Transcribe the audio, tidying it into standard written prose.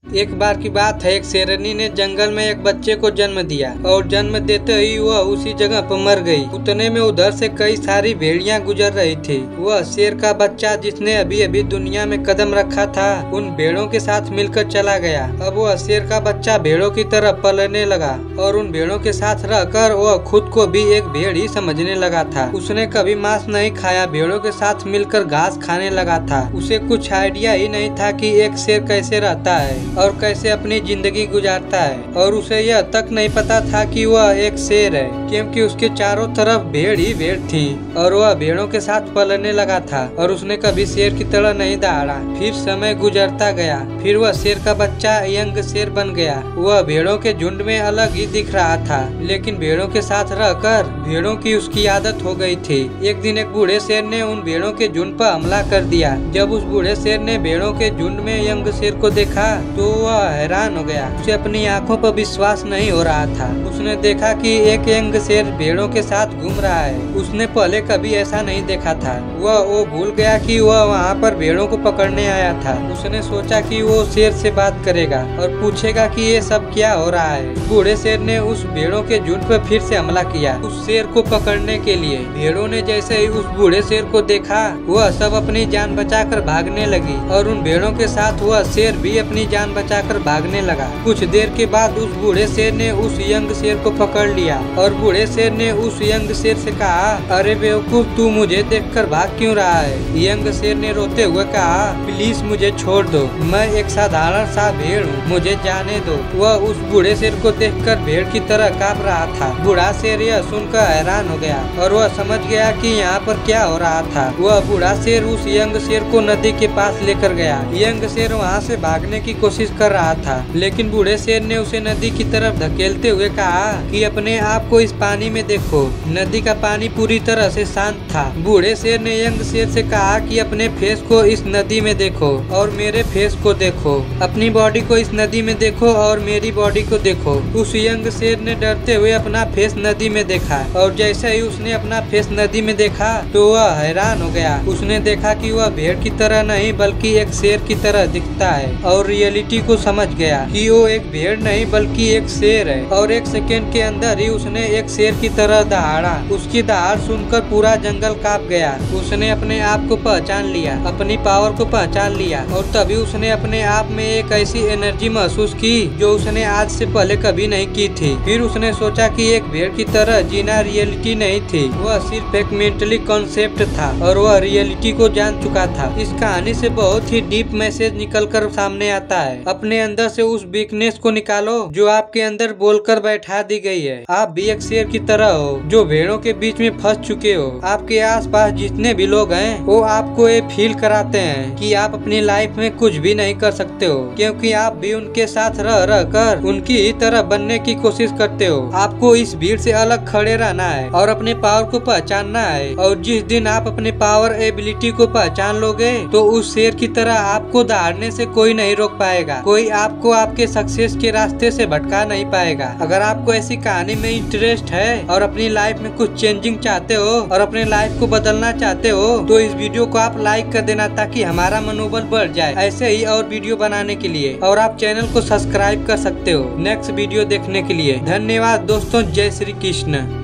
एक बार की बात है, एक शेरनी ने जंगल में एक बच्चे को जन्म दिया और जन्म देते ही वह उसी जगह पर मर गई। उतने में उधर से कई सारी भेड़ियां गुजर रही थी। वह शेर का बच्चा जिसने अभी अभी दुनिया में कदम रखा था, उन भेड़ों के साथ मिलकर चला गया। अब वह शेर का बच्चा भेड़ों की तरह पलने लगा और उन भेड़ों के साथ रहकर वह खुद को भी एक भेड़ ही समझने लगा था। उसने कभी मांस नहीं खाया, भेड़ों के साथ मिलकर घास खाने लगा था। उसे कुछ आइडिया ही नहीं था कि एक शेर कैसे रहता है और कैसे अपनी जिंदगी गुजारता है, और उसे यह तक नहीं पता था कि वह एक शेर है, क्योंकि उसके चारों तरफ भेड़ ही भेड़ थी और वह भेड़ों के साथ पलने लगा था और उसने कभी शेर की तरह नहीं दहाड़ा। फिर समय गुजरता गया, फिर वह शेर का बच्चा यंग शेर बन गया। वह भेड़ों के झुंड में अलग ही दिख रहा था, लेकिन भेड़ों के साथ रहकर भेड़ों की उसकी आदत हो गई थी। एक दिन एक बूढ़े शेर ने उन भेड़ों के झुंड पर हमला कर दिया। जब उस बूढ़े शेर ने भेड़ों के झुंड में यंग शेर को देखा तो वह हैरान हो गया। उसे अपनी आंखों पर विश्वास नहीं हो रहा था। उसने देखा कि एक यंग शेर भेड़ों के साथ घूम रहा है। उसने पहले कभी ऐसा नहीं देखा था। वो भूल गया कि वह वहाँ पर भेड़ों को पकड़ने आया था। उसने सोचा कि वो शेर से बात करेगा और पूछेगा कि ये सब क्या हो रहा है। बूढ़े शेर ने उस भेड़ों के झुंड पर फिर से हमला किया उस शेर को पकड़ने के लिए। भेड़ों ने जैसे ही उस बूढ़े शेर को देखा, वह सब अपनी जान बचाकर भागने लगी और उन भेड़ों के साथ वह शेर भी अपनी जान बचाकर भागने लगा। कुछ देर के बाद उस बूढ़े शेर ने उस यंग शेर को पकड़ लिया और बूढ़े शेर ने उस यंग शेर से कहा, अरे बेवकूफ, तू मुझे देखकर भाग क्यों रहा है? यंग शेर ने रोते हुए कहा, प्लीज मुझे छोड़ दो, मैं एक साधारण सा भेड़ हूँ, मुझे जाने दो। वह उस बूढ़े शेर को देखकर भेड़ की तरह कांप रहा था। बूढ़ा शेर यह सुनकर हैरान हो गया और वह समझ गया कि यहाँ पर क्या हो रहा था। वह बूढ़ा शेर उस यंग शेर को नदी के पास लेकर गया। यंग शेर वहाँ से भागने की कोशिश कर रहा था, लेकिन बूढ़े शेर ने उसे नदी की तरफ धकेलते हुए कहा कि अपने आप को इस पानी में देखो। नदी का पानी पूरी तरह से शांत था। बूढ़े शेर ने यंग शेर से कहा कि अपने फेस को इस नदी में देखो और मेरे फेस को देखो, अपनी बॉडी को इस नदी में देखो और मेरी बॉडी को देखो। उस यंग शेर ने डरते हुए अपना फेस नदी में देखा और जैसे ही उसने अपना फेस नदी में देखा तो वह हैरान हो गया। उसने देखा कि वह भेड़ की तरह नहीं बल्कि एक शेर की तरह दिखता है और रियलिटी को समझ गया कि वो एक भेड़ नहीं बल्कि एक शेर है। और एक सेकंड के अंदर ही उसने एक शेर की तरह दहाड़ा। उसकी दहाड़ सुनकर पूरा जंगल कांप गया। उसने अपने आप को पहचान लिया, अपनी पावर को पहचान लिया और तभी उसने अपने आप में एक ऐसी एनर्जी महसूस की जो उसने आज से पहले कभी नहीं की थी। फिर उसने सोचा कि एक भेड़ की तरह जीना रियलिटी नहीं थी, वह सिर्फ एक मेंटली कॉन्सेप्ट था और वह रियलिटी को जान चुका था। इस कहानी से बहुत ही डीप मैसेज निकल कर सामने आता है। अपने अंदर से उस वीकनेस को निकालो जो आपके अंदर बोलकर बैठा दी गई है। आप भी एक शेर की तरह हो जो भेड़ों के बीच में फंस चुके हो। आपके आसपास जितने भी लोग हैं वो आपको ये फील कराते हैं कि आप अपनी लाइफ में कुछ भी नहीं कर सकते हो, क्योंकि आप भी उनके साथ रह रह कर उनकी ही तरह बनने की कोशिश करते हो। आपको इस भीड़ से अलग खड़े रहना है और अपने पावर को पहचानना है। और जिस दिन आप अपने पावर एबिलिटी को पहचान लोगे तो उस शेर की तरह आपको दहाड़ने से कोई नहीं रोक पाएगा। कोई आपको आपके सक्सेस के रास्ते से भटका नहीं पाएगा। अगर आपको ऐसी कहानी में इंटरेस्ट है और अपनी लाइफ में कुछ चेंजिंग चाहते हो और अपने लाइफ को बदलना चाहते हो तो इस वीडियो को आप लाइक कर देना ताकि हमारा मनोबल बढ़ जाए ऐसे ही और वीडियो बनाने के लिए। और आप चैनल को सब्सक्राइब कर सकते हो नेक्स्ट वीडियो देखने के लिए। धन्यवाद दोस्तों। जय श्री कृष्ण।